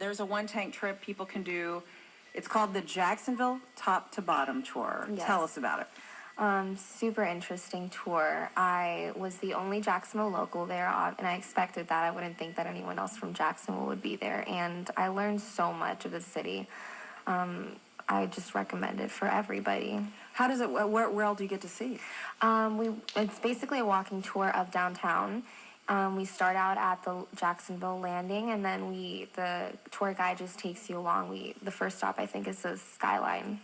there's a one-tank trip people can do. It's called the Jacksonville Top to Bottom Tour. Yes. Tell us about it. Super interesting tour. I was the only Jacksonville local there, and I expected that. I wouldn't think that anyone else from Jacksonville would be there, and I learned so much of the city. I just recommend it for everybody. How does it, where all do you get to see? It's basically a walking tour of downtown. We start out at the Jacksonville landing, and then the tour guide just takes you along. The first stop, I think, is the Skyline.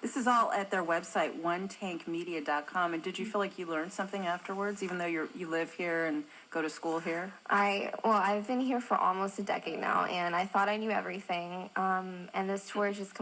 This is all at their website, OneTankMedia.com. And did you feel like you learned something afterwards, even though you live here and go to school here? I've been here for almost a decade now, and I thought I knew everything. And this tour is just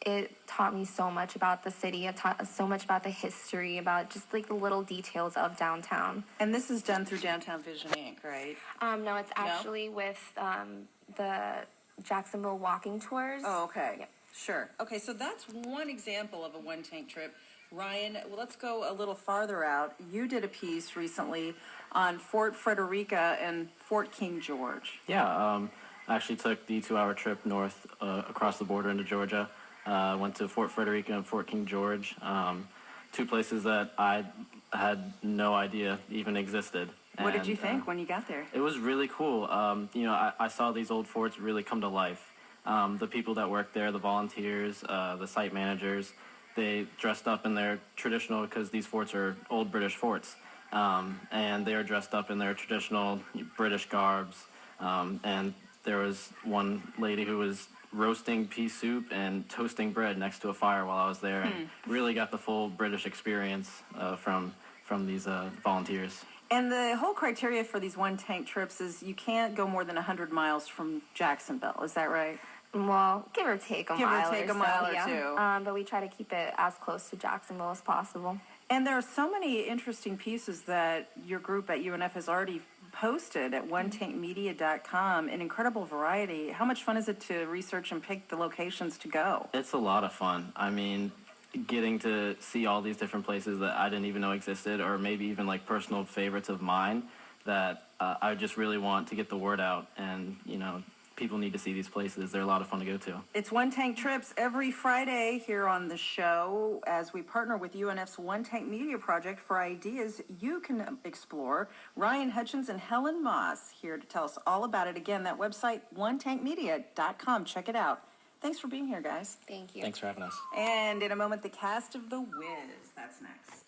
it taught me so much about the city. It taught so much about the history, about just like the little details of downtown. And this is done through Downtown Vision Inc., right? No, it's actually with the Jacksonville walking tours. Oh, okay. Yep. Sure. Okay, so that's one example of a one-tank trip. Ryan, well, let's go a little farther out. You did a piece recently on Fort Frederica and Fort King George. Yeah, I actually took the 2-hour trip north across the border into Georgia. Went to Fort Frederica and Fort King George, two places that I had no idea even existed. What did you think when you got there? It was really cool. I saw these old forts really come to life. The people that worked there, the volunteers, the site managers, they dressed up in their traditional, because these forts are old British forts, and they are dressed up in their traditional British garbs. And there was one lady who was roasting pea soup and toasting bread next to a fire while I was there, and really got the full British experience from these volunteers. And the whole criteria for these one-tank trips is you can't go more than 100 miles from Jacksonville. Is that right? Well, give or take a mile or yeah. two. But we try to keep it as close to Jacksonville as possible. And there are so many interesting pieces that your group at UNF has already posted at OneTankMedia.com, an incredible variety. How much fun is it to research and pick the locations to go? It's a lot of fun. I mean, getting to see all these different places that I didn't even know existed, or maybe even like personal favorites of mine that I just really want to get the word out, and people need to see these places. They're a lot of fun to go to. It's One Tank Trips every Friday here on the show as we partner with UNF's One Tank Media Project for ideas you can explore. Ryan Hutchins and Helen Moss here to tell us all about it. Again, that website, OneTankMedia.com. Check it out. Thanks for being here, guys. Thank you. Thanks for having us. And in a moment, the cast of The Wiz. That's next.